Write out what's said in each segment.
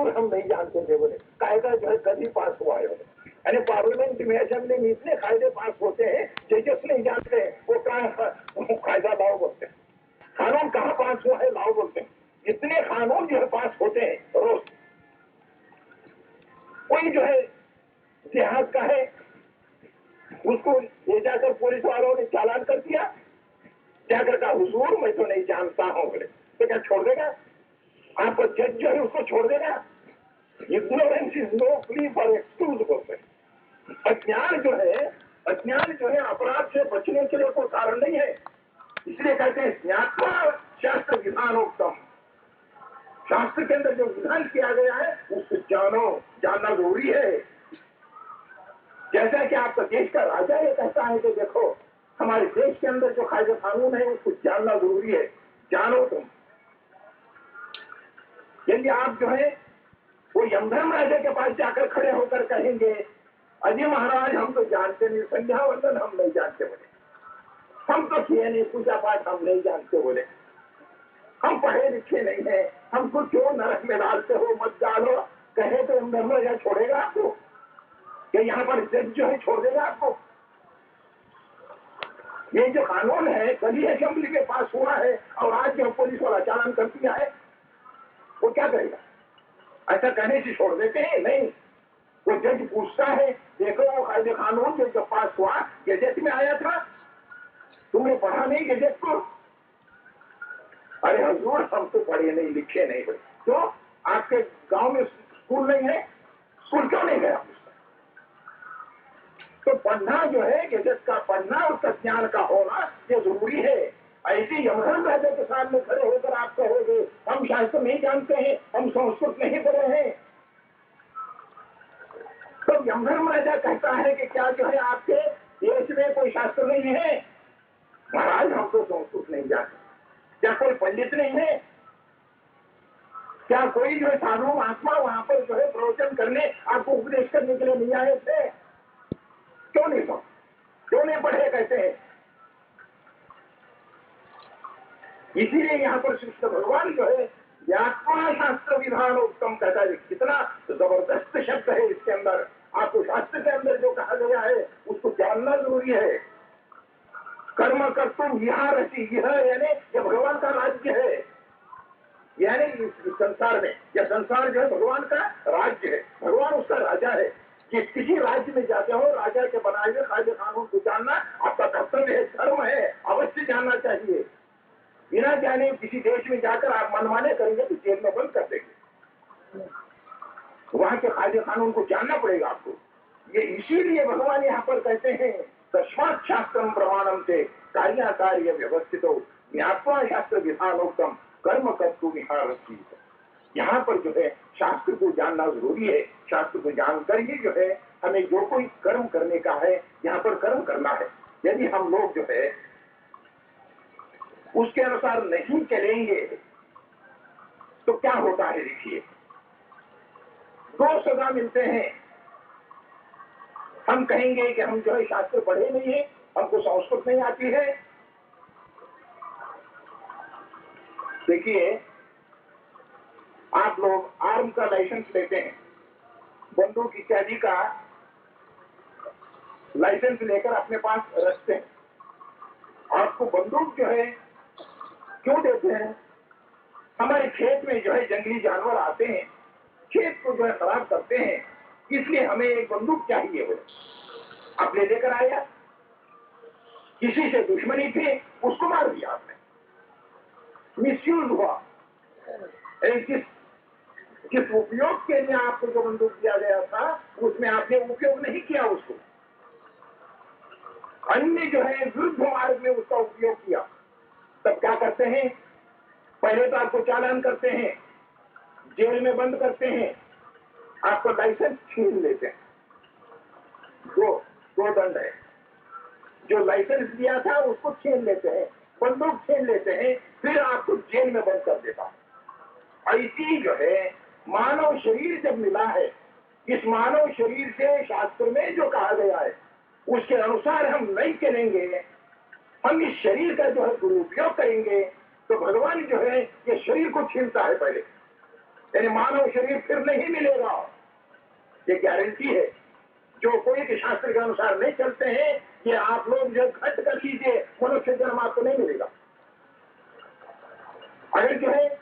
हजूर हम नहीं जानते थे बोले, कायदा जो है कभी पास हुआ है। यानी पार्लियामेंट में, असेंबली में इतने कायदे पास होते हैं, जजेस नहीं जानते हैं वो कायदा लाओ बोलते हैं। कानून कहाँ पास हुआ है लाओ बोलते हैं। इतने कानून जो है पास होते हैं रोज। कोई जो है इतिहास का है, उसको ले जाकर पुलिस वालों ने चालान कर दिया, जाकर कहा हुजूर मैं तो नहीं जानता हूं बोले, तो क्या छोड़ देगा? आपका जज जो है उसको छोड़ देगा? Ignorance is no plea for excuse बोलते हैं। अज्ञान जो है अपराध से बचने के लिए कोई कारण नहीं है। इसलिए कहते हैं ज्ञात्वा शास्त्र विधानोक्तम। शास्त्र के अंदर जो विधान किया गया है उसको जानना जरूरी है। जैसा कि आपका देश का राजा ये कहता है कि देखो हमारे देश के अंदर जो कायदे कानून है उसको जानना जरूरी है, जानो तुम। यदि आप जो है वो यमधर्म राजा के पास जाकर खड़े होकर कहेंगे अजय महाराज हम तो जानते नहीं, संध्या वंदन हम नहीं जानते बोले, हम तो किए नहीं, पूजा पाठ हम नहीं जानते बोले, हम पढ़े लिखे नहीं है, हमको क्यों नरक में डालते हो, मत डालो, कहे तो यमधर्म राजा छोड़ेगा आपको? या यहाँ पर जज जो है छोड़ देगा आपको? ये जो कानून है कल ही असेंबली में पास हुआ है और आज जो पुलिस वाला चालान कर दिया है, वो क्या करेगा? ऐसा कहने से छोड़ देते हैं? नहीं, वो जज पूछता है देखो वो कायदे कानून जो पास हुआ गजट में आया था, तुमने पढ़ा नहीं गजट को? अरे हजूर हम तो पढ़े नहीं लिखे नहीं हुए। तो आपके गांव में स्कूल नहीं है, स्कूल क्यों नहीं गया? तो पढ़ना जो है गजट का पढ़ना, उसका ज्ञान का होना ये जरूरी है। ऐसे यमधर्म राजा के सामने खड़े होकर आप कहोगे हम शास्त्र नहीं जानते हैं, हम संस्कृत नहीं पढ़े हैं, तो यमधर्म राजा कहता है कि क्या जो है आपके देश में कोई शास्त्र नहीं है? महाराज हम तो संस्कृत नहीं जानते। क्या कोई पंडित नहीं है? क्या कोई जो है साधु महात्मा वहां पर जो है प्रवचन करने आपको उपदेश करने के लिए नहीं आए थे? क्यों नहीं समझ, क्यों नहीं पढ़े कहते हैं? इसीलिए यहाँ पर कृष्ण भगवान जो है ज्ञात्वा शास्त्र विधान उत्तम कहता है। कितना जबरदस्त शब्द है इसके अंदर। आपको शास्त्र के अंदर जो कहा गया है उसको जानना जरूरी है। कर्म कर्तुम यह रचि, यह यानी ये भगवान का राज्य है, यानी इस संसार में यह संसार जो है भगवान का राज्य है, भगवान उसका राजा है। कि किसी राज्य में जाते हो राजा के बनाए हुए कायदे कानून को जानना आपका कर्तव्य है, धर्म है, अवश्य जानना चाहिए। बिना जाने किसी देश में जाकर आप मनमाने करेंगे तो जेल में बंद कर देंगे। वहां के कायदे कानून को जानना पड़ेगा आपको। ये इसीलिए भगवान यहाँ पर कहते हैं तस्मात् शास्त्रम प्रमाणम से कार्य व्यवस्थित हो ज्ञात्वा शास्त्र विधानोक्तम कर्म कर्तुम इहारसि। यहाँ पर जो है शास्त्र को जानना जरूरी है। शास्त्र को जानकर ही जो है हमें जो कोई कर्म करने का है यहाँ पर कर्म करना है। यदि हम लोग जो है उसके अनुसार नहीं चलेंगे तो क्या होता है? देखिए, दो सजा मिलते हैं। हम कहेंगे कि हम जो है शास्त्र पढ़े नहीं है, हमको संस्कृत नहीं आती है। देखिए, आप लोग आर्म का लाइसेंस लेते हैं, बंदूक इत्यादि का लाइसेंस लेकर अपने पास रखते हैं। आपको बंदूक जो है क्यों देते हैं? हमारे खेत में जो है जंगली जानवर आते हैं, खेत को जो है खराब करते हैं, इसलिए हमें एक बंदूक चाहिए। वो आपने लेकर आया, किसी से दुश्मनी थी, उसको मार दिया आपने, मिसयूज हुआ। किस उपयोग के लिए आपको जो बंदूक दिया गया था उसमें आपने उपयोग नहीं किया उसको, अन्य जो है विरुद्ध मार्ग में उसका उपयोग किया। तब क्या करते हैं? पहले तो आपको चालान करते हैं, जेल में बंद करते हैं, आपका लाइसेंस छीन लेते हैं। दो दंड है। जो लाइसेंस दिया था उसको छीन लेते हैं, बंदूक छीन लेते हैं, फिर आपको जेल में बंद कर देता है। ऐसी जो है मानव शरीर जब मिला है, इस मानव शरीर से शास्त्र में जो कहा गया है उसके अनुसार हम नहीं चलेंगे, हम इस शरीर का जो है दुरुपयोग करेंगे, तो भगवान जो है ये शरीर को छीनता है पहले। यानी मानव शरीर फिर नहीं मिलेगा, ये गारंटी है। जो कोई भी शास्त्र के अनुसार नहीं चलते हैं, ये आप लोग जो घट कर लीजिए, मनुष्य जन्म आपको नहीं मिलेगा। अगर जो है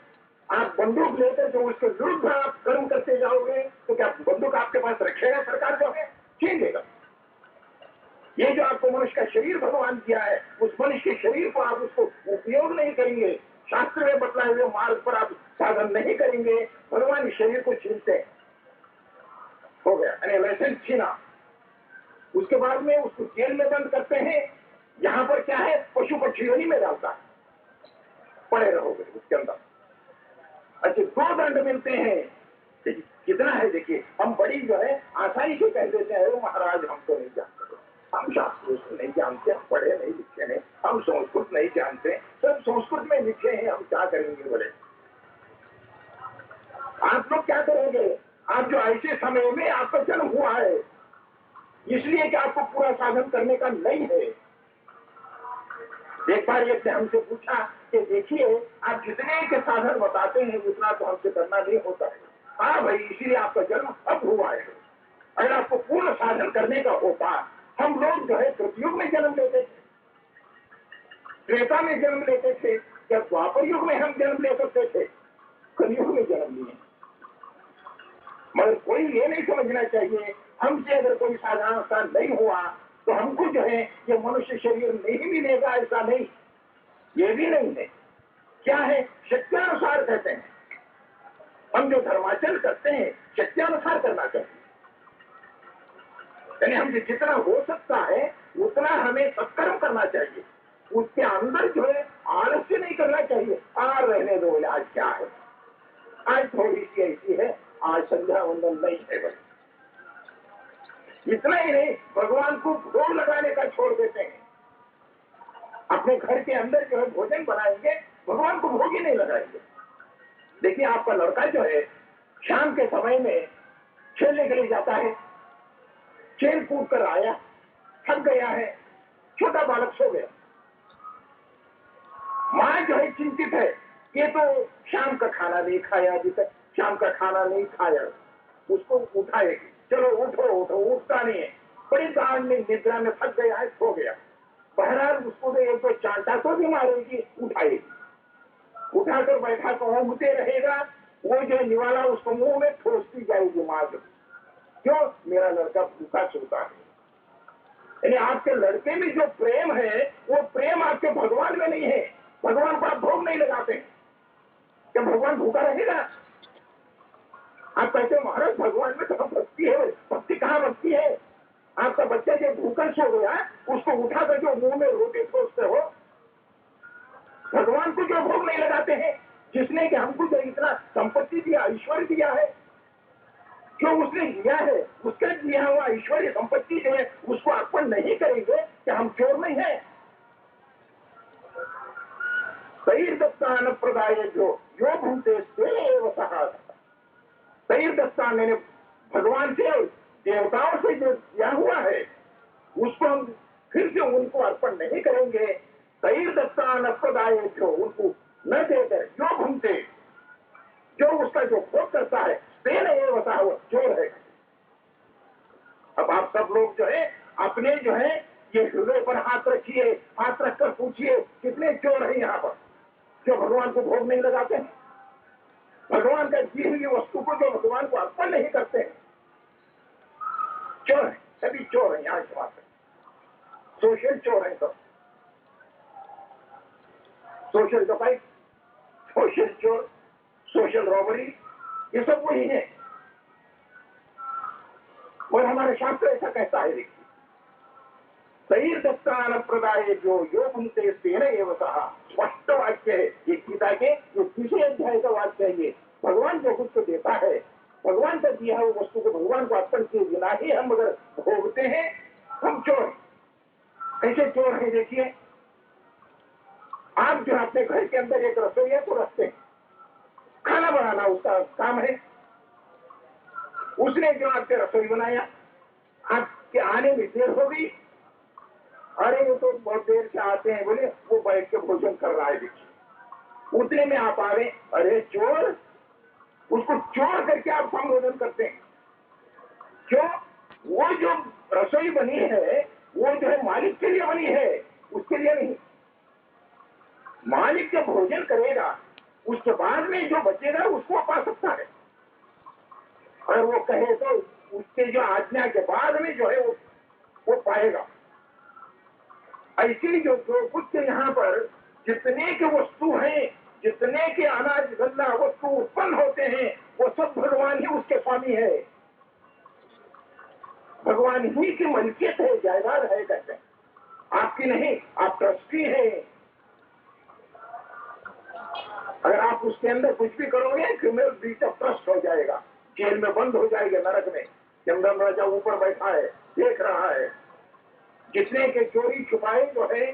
आप बंदूक लेकर जो उसके विरुद्ध आप कर्म करते जाओगे, तो क्या बंदूक आपके पास रखेगा सरकार जो है? छीन लेगा। ये जो आपको मनुष्य का शरीर भगवान दिया है, उस मनुष्य के शरीर को आप उसको उपयोग नहीं करेंगे, शास्त्र में बतलाए हुए मार्ग पर आप साधन नहीं करेंगे, भगवान इस शरीर को छीनते हैं। हो गया, यानी लाइसेंस छीना। उसके बाद में उसको जेल में बंद करते हैं। यहां पर क्या है, पशु पक्षियों में डालता है, पड़े रहोगे उसके अंदर। अच्छा, 2 दंड मिलते हैं, कितना है देखिए। हम बड़ी जो है आसानी से कह देते हैं, महाराज हम तो नहीं जानते, हम शास्त्रों को नहीं जानते, हम पढ़े नहीं लिखे नहीं, हम संस्कृत नहीं जानते, सब संस्कृत में लिखे हैं, हम क्या करेंगे? बोले आप लोग क्या करेंगे? आप जो ऐसे समय में आपका जन्म हुआ है, इसलिए कि आपको पूरा साधन करने का नहीं है। एक बार एक ने हमसे पूछा कि देखिए आप जितने के साधन बताते हैं उतना तो हमसे करना नहीं होता है। हाँ भाई, इसीलिए आपका जन्म अब हुआ है। अगर आपको पूर्ण साधन करने का होता, हम लोग जो है कृतयुग में जन्म लेते थे, त्रेता में जन्म लेते थे, क्या द्वापर युग में हम जन्म ले सकते थे? कलयुग में जन्म लिए। मगर कोई ये नहीं समझना चाहिए हमसे अगर कोई साधारण सा नहीं हुआ तो हमको जो है ये मनुष्य शरीर नहीं मिलेगा, ऐसा नहीं, ये भी नहीं है। क्या है, शक्त्यानुसार कहते हैं। हम जो धर्माचरण करते हैं शक्त्यानुसार करना चाहिए, यानी हमसे जितना हो सकता है उतना हमें सत्कर्म करना चाहिए। उसके अंदर जो है आलस्य नहीं करना चाहिए। रहने दो, आज क्या है, आज थोड़ी सी ऐसी है, आज संध्या वंदन नहीं है, बस इतना ही नहीं, भगवान को भोग लगाने का छोड़ देते हैं। अपने घर के अंदर जो है भोजन बनाएंगे, भगवान को भोग ही नहीं लगाएंगे। देखिए आपका लड़का जो है शाम के समय में खेलने के लिए जाता है, खेल कूद कर आया, थक गया है, छोटा बालक सो गया। मां जो है चिंतित है, ये तो शाम का खाना नहीं खाया, अभी तक शाम का खाना नहीं खाया, उसको उठाएगी। चलो उठो उठो, उठता नहीं है, बड़ी गांड में निद्रा में थक गया है, सो गया। बहरहाल उसको तो एक तो चांटा तो भी मारेगी, उठाएगी, उठाकर बैठा तो ऊँगते रहेगा, वो जो निवाला उसको मुंह में ठोसती जाएगी मां। क्यों? मेरा लड़का भूखा सोता है। यानी आपके लड़के में जो प्रेम है वो प्रेम आपके भगवान में नहीं है। भगवान को आप भोग नहीं लगाते, क्या भगवान भूखा रहेगा? आप कहते हो महाराज भगवान में कहाँ भक्ति है? भक्ति कहाँ भक्ति है? आपका बच्चा जो भूखा सो गया उसको उठाकर जो मुंह में रोटी ठोसते हो, भगवान को जो भोग नहीं लगाते हैं, जिसने कि हमको जो इतना संपत्ति दिया, ऐश्वर्य दिया है, जो उसने दिया है, उसका दिया हुआ ऐश्वर्य संपत्ति जो है उसको अर्पण नहीं करेंगे, कि हम चोर नहीं है? तैर्दत्तान प्रदाय जो यो भूते तैर्दत्तान मैंने भगवान से और देवताओं से जो दिया हुआ है उसको हम फिर से उनको अर्पण नहीं करेंगे। तैर्दत्तान प्रदाय जो उनको न देकर जो भूते, जो उसका जो भोग करता है, तेन एवं वो चोर है। अब आप सब लोग जो है अपने जो है ये हृदय पर हाथ रखिए, हाथ रखकर पूछिए कितने चोर है यहाँ पर जो भगवान को भोग नहीं लगाते हैं, भगवान का दी हुई वस्तु को जो भगवान को अर्पण नहीं करते हैं। चोर है, सभी चोर है यहाँ समाज में। सोशल चोर है सब, सोशल दफाई, सोशल चोर, सोशल रॉबरी, ये सब वही है। और हमारे शास्त्र ऐसा कहता है, देखिए तैर्दत्तान प्रदाय जो यो भूते तेन एव सः, स्पष्ट वाक्य है ये गीता के जो 3 अध्याय का वाक्य है। ये भगवान जो कुछ को देता है, भगवान का दिया हुआ वस्तु को भगवान को अर्पण किए बिना ही हम अगर भोगते हैं, हम चोर। कैसे चोर है? देखिए आप जो अपने घर के अंदर एक रसोईया को रखते हैं, खाना बनाना उसका काम है, उसने जो आपके रसोई बनाया, आपके आने में देर हो गई, अरे वो तो बहुत देर से आते हैं, बोले वो बैठ के भोजन कर रहा है, देखिए उतने में आप आ गए, अरे चोर उसको चोर करके आप संबोधन करते हैं। क्यों? वो जो रसोई बनी है वो जो है मालिक के लिए बनी है, उसके लिए नहीं। मालिक जब भोजन करेगा उसके बाद में जो बचेगा उसको पा सकता है, और वो कहे तो उसके जो आज्ञा के बाद में जो है वो पाएगा। ऐसी जो कुछ यहाँ पर जितने के वस्तु हैं, जितने के अनाज गन्ना वस्तु उत्पन्न होते हैं, वो सब भगवान ही उसके स्वामी है, भगवान ही की मलकियत है, जायदाद है, कहते हैं। आपकी नहीं, आप ट्रस्टी हैं। अगर आप उसके अंदर कुछ भी करोगे क्रिमिनल ब्रीच ऑफ ट्रस्ट हो जाएगा, जेल में बंद हो जाएगा, नरक में। यमधर्म राजा ऊपर बैठा है, देख रहा है। जितने के चोरी छुपाए जो है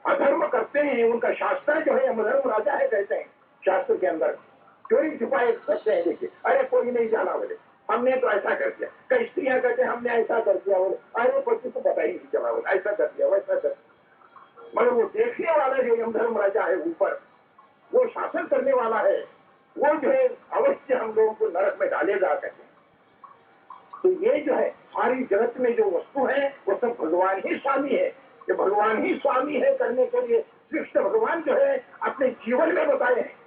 अधर्म करते हैं, उनका शास्त्र जो है यमधर्म राजा है, कहते हैं शास्त्र के अंदर। चोरी छुपाए करते हैं, देखिए, अरे कोई नहीं जाना बोले, हमने तो ऐसा कर दिया। कई स्त्रियां कहते हैं हमने ऐसा कर दिया बोले, अरे पति तो पता ही नहीं चला बोले, ऐसा कर दिया वैसा कर। मगर वो देखने वाला जो यमधर्म राजा है ऊपर, वो शासन करने वाला है, वो जो है अवश्य हम लोगों को नरक में डालेगा, कहते हैं। तो ये जो है सारी जगत में जो वस्तु है वो सब भगवान ही स्वामी है। ये भगवान ही स्वामी है करने के लिए कृष्ण भगवान जो है अपने जीवन में बताए हैं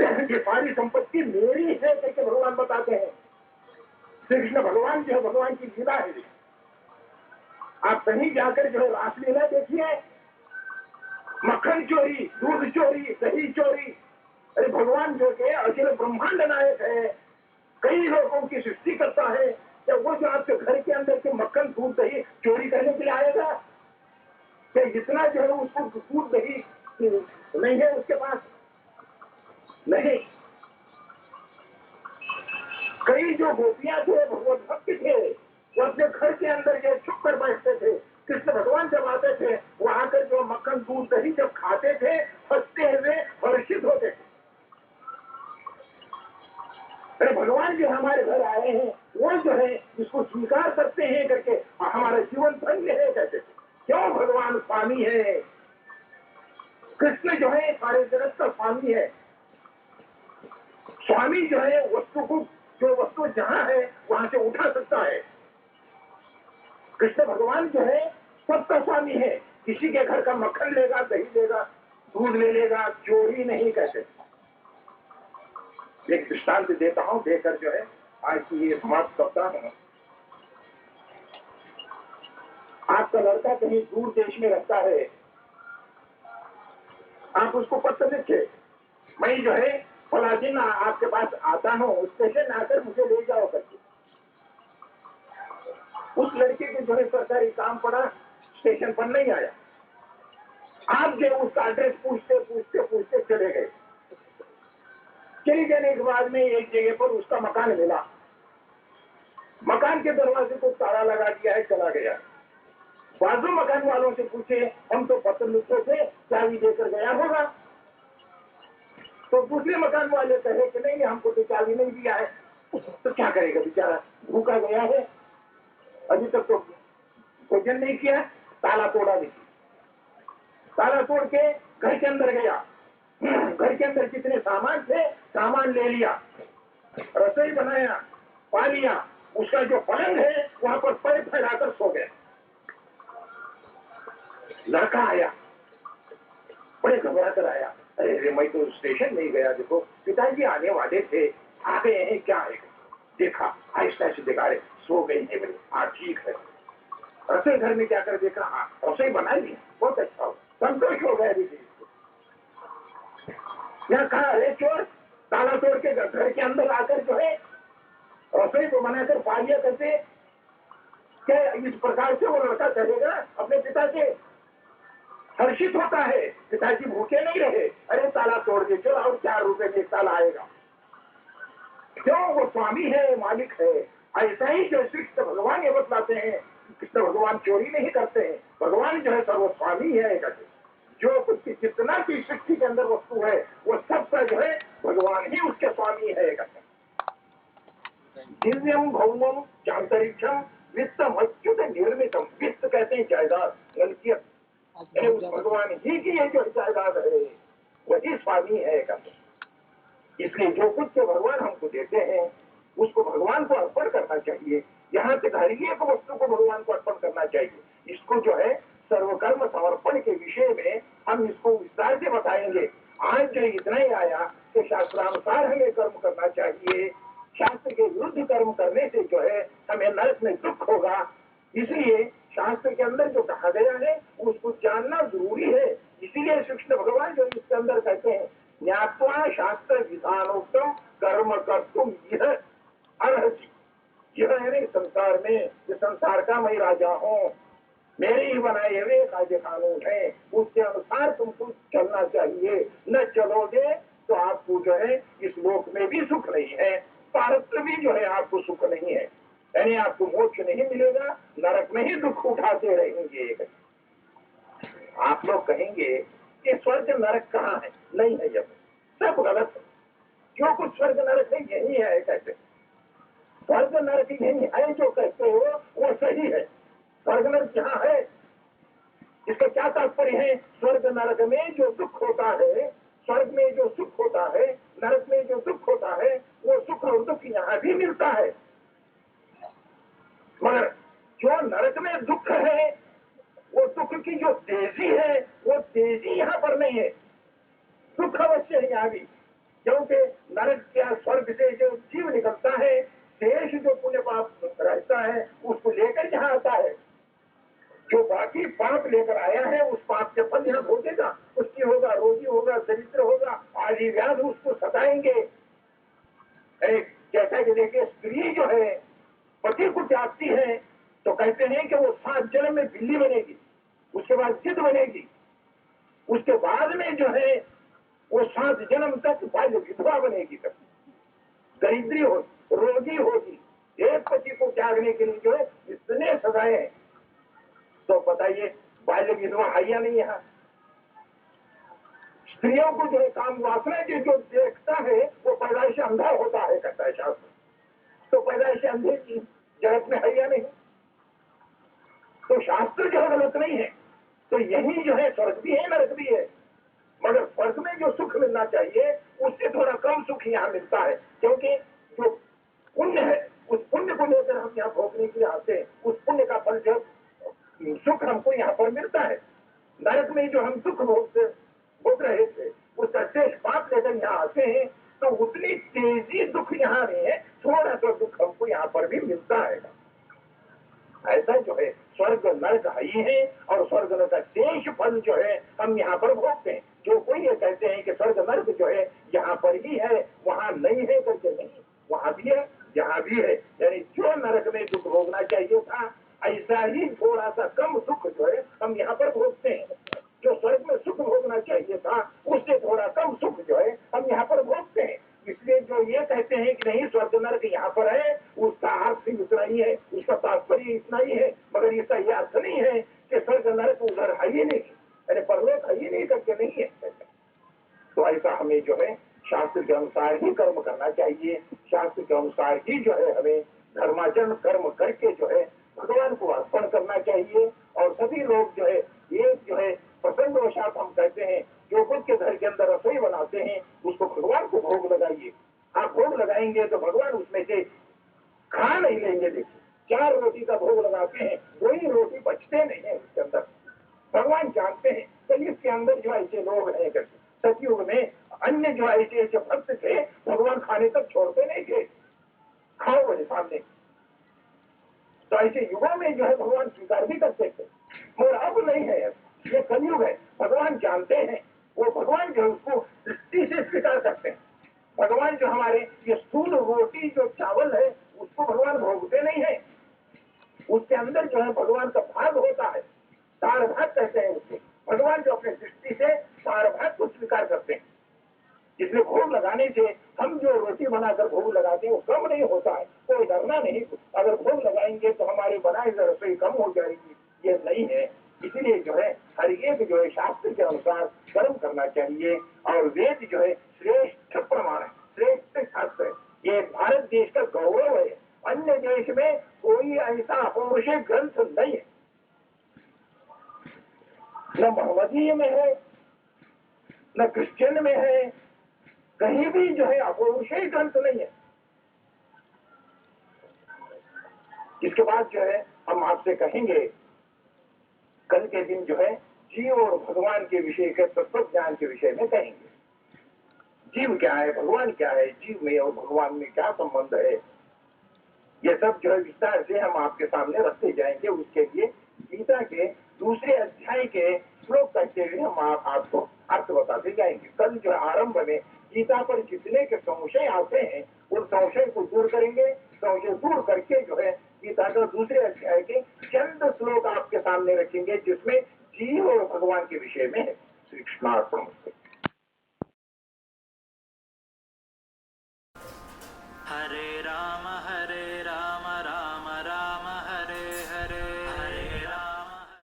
ये सारी संपत्ति मेरी है करके भगवान बताते हैं। कृष्ण भगवान जो है भगवान की लीला है। आप कहीं जाकर जो है रासलीला देखिए, मक्खन चोरी, दूध चोरी, दही चोरी। अरे भगवान जो के अखिल ब्रह्मांड नायक है, कई लोगों की सृष्टि करता है। क्या वो जो आपके घर के अंदर के मक्खन दूध दही चोरी करने के लिए आएगा? क्या जितना जो है उसको दूध दही नहीं है उसके पास? नहीं। कई जो गोपियां थे भगवत भक्त थे, वो अपने घर के अंदर जो छुप कर बैठते थे। कृष्ण भगवान जब आते थे वो आकर जो मक्खन दूध दही जब खाते थे, हंसते हुए हर्षित होते थे। अरे भगवान जो हमारे घर आए हैं वो जो है इसको स्वीकार करते हैं करके हमारा जीवन धन्य है कहते थे। क्यों? भगवान स्वामी है। कृष्ण जो है सारे जगत का स्वामी है। स्वामी जो है वस्तु को, जो वस्तु जहां है वहां से उठा सकता है। कृष्ण भगवान जो है सबका स्वामी है। किसी के घर का मक्खन लेगा, दही लेगा, दूध ले लेगा, चोरी नहीं कहते। एक दृष्टांत देता हूं, देकर जो है आज की ये समाप्त करता हूं। आपका लड़का कहीं दूर देश में रहता है, आप उसको पत्र लिखे, मैं जो है फला दिन आपके पास आता हूं, स्टेशन आकर मुझे ले जाओ करके। उस लड़के को जो है सरकारी काम पड़ा, स्टेशन पर नहीं आया। आप जो उसका एड्रेस पूछते पूछते पूछते चले गए। चले जाने के बाद में एक जगह पर उसका मकान मिला। मकान के दरवाजे को ताला लगा दिया है, चला गया। बाजू मकान वालों से पूछे, हम तो पत्र लिखे थे, चाबी देकर गया होगा। तो दूसरे मकान वाले कहे कि नहीं हमको तो चाबी नहीं दिया है। तो क्या करेगा बेचारा, भूखा गया है, अभी तक तो भोजन नहीं किया। ताला तोड़ा नहीं, ताला तोड़ के घर के अंदर गया। घर के अंदर जितने सामान थे सामान ले लिया, रसोई बनाया, पा लिया। उसका जो पलंग है वहां पर पैर फैलाकर सो गया। लड़का आया, बड़े घबरा कर आया, अरे मैं तो स्टेशन नहीं गया, देखो पिताजी आने वाले थे, आ गए हैं, क्या है? देखा, आहिस्ता से देखा, रहे सो गई है बोले, हाँ ठीक है। रसोई घर में जाकर देखा, हाँ रसोई बनाई है, बहुत अच्छा हो, संतोष हो गया। दीदी यहाँ कहा, अरे चोर, ताला तोड़ के घर के अंदर आकर जो है रसोई को बनाकर पा लिया करते। क्या इस प्रकार से वो लड़का कहेगा अपने पिता से? हर्षित होता है, पिताजी भूखे नहीं रहे, अरे ताला तोड़ दे, चलो और 4 रुपए में ताला आएगा। क्यों? वो स्वामी है, मालिक है। ऐसा ही जो कृष्ण भगवान ये बतलाते हैं, कृष्ण भगवान चोरी नहीं करते हैं, भगवान जो है सर्वस्वामी है। जो कुछ जितना की सृष्टि के अंदर वस्तु है वो सबका जो है भगवान ही उसके स्वामी है। दिव्यम भौमम चांतरिक्षम वित्तम अच्युत निर्मितम। वित्त कहते हैं जायदाद, मलकियत, उस भगवान ही की ये जो जायदाद है वही स्वामी है। इसलिए जो कुछ जो भगवान हमको देते हैं उसको भगवान को अर्पण करना चाहिए। यहाँ से हर एक वस्तु को भगवान को अर्पण करना चाहिए। इसको जो है सर्वकर्म समर्पण के विषय में हम इसको विस्तार से बताएंगे। आज जो इतना ही आया कि शास्त्रानुसार हमें कर्म करना चाहिए, शास्त्र के विरुद्ध कर्म करने से जो है हमें नरक में दुख होगा। इसलिए शास्त्र के अंदर जो कहा गया है उसको जानना जरूरी है। इसीलिए कृष्ण भगवान जो इसके अंदर कहते हैं ज्ञात्वा शास्त्र विधानोक्तम कर्म कर्तुम यह अर्हति। यह है संसार में, ये संसार का मैं राजा हूँ, मेरे ही बनाए हुए कायदे कानून है, उसके अनुसार तुमको चलना चाहिए। न चलोगे तो आपको जो है इस लोक में भी सुख नहीं है, पारत्र भी जो है आपको सुख नहीं है, यानी आपको मोक्ष नहीं मिलेगा, नरक में ही दुख उठाते रहेंगे। आप लोग कहेंगे कि स्वर्ग नरक कहाँ है? नहीं है, जब सब गलत है। जो कुछ स्वर्ग नरक है यही है कहते, स्वर्ग नरक यही है जो कहते हो वो सही है। स्वर्ग नरक यहाँ है, इसका क्या तात्पर्य है? स्वर्ग नरक में जो दुख होता है, स्वर्ग में जो सुख होता है, नरक में जो दुख होता है, वो सुख और दुख यहाँ भी मिलता है। मगर जो नरक में दुख है, वो दुख की जो तेजी है वो तेजी यहाँ पर नहीं है। दुख अवश्य है यहाँ भी, क्योंकि नरक या स्वर्ग से जो जीव निकलता है, शेष जो पुण्य पाप रहता है उसको लेकर यहाँ आता है। जो बाकी पाप लेकर आया है उस पाप के फल यहाँ भोगेगा, उसकी होगा, रोगी होगा, दरिद्र होगा, आदि व्याध उसको सताएंगे। जैसा कि देखिए स्त्री जो है पति को त्यागती है तो कहते हैं कि वो 7 जन्म में बिल्ली बनेगी, उसके बाद गिद्ध बनेगी, उसके बाद में जो है वो 7 जन्म तक बाल्य विधवा बनेगी, तक दरिद्री होगी, रोगी होगी। एक पति को त्यागने के लिए जो है इतने सजाए हैं, तो बताइए बाल्य विधवा है या नहीं? यहाँ स्त्रियों को जो है काम वासना जो देखता है वो पैदाइश अंधा होता है, कहता है शास्त्र। तो पैदाइश अंधे की जगत में है या नहीं? तो शास्त्र जो है गलत नहीं है। तो यही जो है स्वर्ग भी है, नरक भी है, मगर स्वर्ग में जो सुख मिलना चाहिए उससे थोड़ा कम सुख यहाँ मिलता है, क्योंकि जो पुण्य है उस पुण्य को लेकर हम यहाँ भोगने के लिए आते हैं, उस पुण्य का फल जो सुख हमको यहाँ पर मिलता है। नरक में जो हम दुख भोग रहे थे उसका शेष पाप लेकर यहाँ आते हैं तो उतनी तेजी दुख यहाँ नहीं है, थोड़ा सा दुख हमको यहाँ पर भी मिलता है। ऐसा जो है स्वर्ग नरक ही है, और स्वर्ग नरक का शेष फल जो है हम यहाँ पर भोगते हैं। जो कोई ये कहते हैं कि स्वर्ग नरक जो है यहाँ पर ही है, वहां नहीं है करके, नहीं, वहां भी है, यहाँ भी है। यानी जो नरक में दुख भोगना चाहिए था ऐसा ही थोड़ा सा कम सुख जो है हम यहाँ पर भोगते हैं। जो स्वर्ग में सुख भोगना चाहिए था उससे थोड़ा कम सुख जो है हम यहाँ पर भोगते हैं। इसलिए जो ये कहते हैं कि नहीं स्वर्ग नरक यहाँ पर है, उसका अर्थ इतना ही है, उसका तात्पर्य इतना ही है, मगर इसका यह अर्थ नहीं है कि स्वर्ग नरक उधर है ही नहीं, यानी परलोक है ही नहीं करके नहीं है। तो ऐसा हमें जो है शास्त्र के अनुसार ही कर्म करना चाहिए, शास्त्र के अनुसार ही जो है हमें धर्माचरण कर्म करके जो है भगवान को अर्पण करना चाहिए। और सभी लोग जो है ये जो है प्रसंगवशात हम कहते हैं जो खुद के घर के अंदर रसोई बनाते हैं उसको भगवान को भोग लगाइए। आप भोग लगाएंगे तो भगवान उसमें से खा नहीं लेंगे। देखिए 4 रोटी का भोग लगाते हैं, 2 ही रोटी बचते नहीं है उसके अंदर। भगवान जानते हैं कलयुग के अंदर जो ऐसे लोग हैं, सतयुग में अन्य जो ऐसे भक्त थे भगवान खाने तक छोड़ते नहीं थे, खाओ मेरे सामने। तो ऐसे युगों में जो है भगवान स्वीकार भी करते थे, और अब नहीं है, ये कलयुग है। भगवान जानते हैं, वो भगवान जो है उसको दृष्टि से स्वीकार करते हैं। भगवान जो हमारे ये स्थूल रोटी जो चावल है उसको भगवान भोगते नहीं है, उसके अंदर जो है भगवान का भाग होता है, सार भाग कहते हैं उसको। भगवान जो अपने दृष्टि से सार भाग को स्वीकार करते हैं। इसलिए भोग लगाने से हम जो रोटी बनाकर भोग लगाते हैं वो कम नहीं होता है, कोई डरना नहीं। अगर भोग लगाएंगे तो हमारे बनाए हुए रसोई कम हो जाएगी, ये नहीं है। इसीलिए जो है हर एक जो है शास्त्र के अनुसार कर्म करना चाहिए। और वेद जो है श्रेष्ठ प्रमाण है, श्रेष्ठ शास्त्र है, ये भारत देश का गौरव है। अन्य देश में कोई ऐसा अपौरुष ग्रंथ नहीं है, न मोहम्मदीय में है, न क्रिश्चियन में है, कहीं भी जो है अपौरुषेय ग्रंथ नहीं है। इसके बाद जो है हम आपसे कहेंगे, कल के दिन जो है जीव और भगवान के विषय के तत्व ज्ञान के विषय में कहेंगे। जीव क्या है, भगवान क्या है, जीव में और भगवान में क्या संबंध है, ये सब जो है विस्तार से हम आपके सामने रखते जाएंगे। उसके लिए गीता के दूसरे अध्याय के श्लोक करते हुए हम आपको अर्थ बताते जाएंगे। कल जो आरंभ में गीता पर जितने के संशय आते हैं उन संशय को दूर करेंगे। संशय दूर करके जो है गीता का दूसरे अध्याय के चंद श्लोक आपके सामने रखेंगे जिसमें जीव और भगवान के विषय में है। श्री कृष्णार्पणमस्तु। हरे राम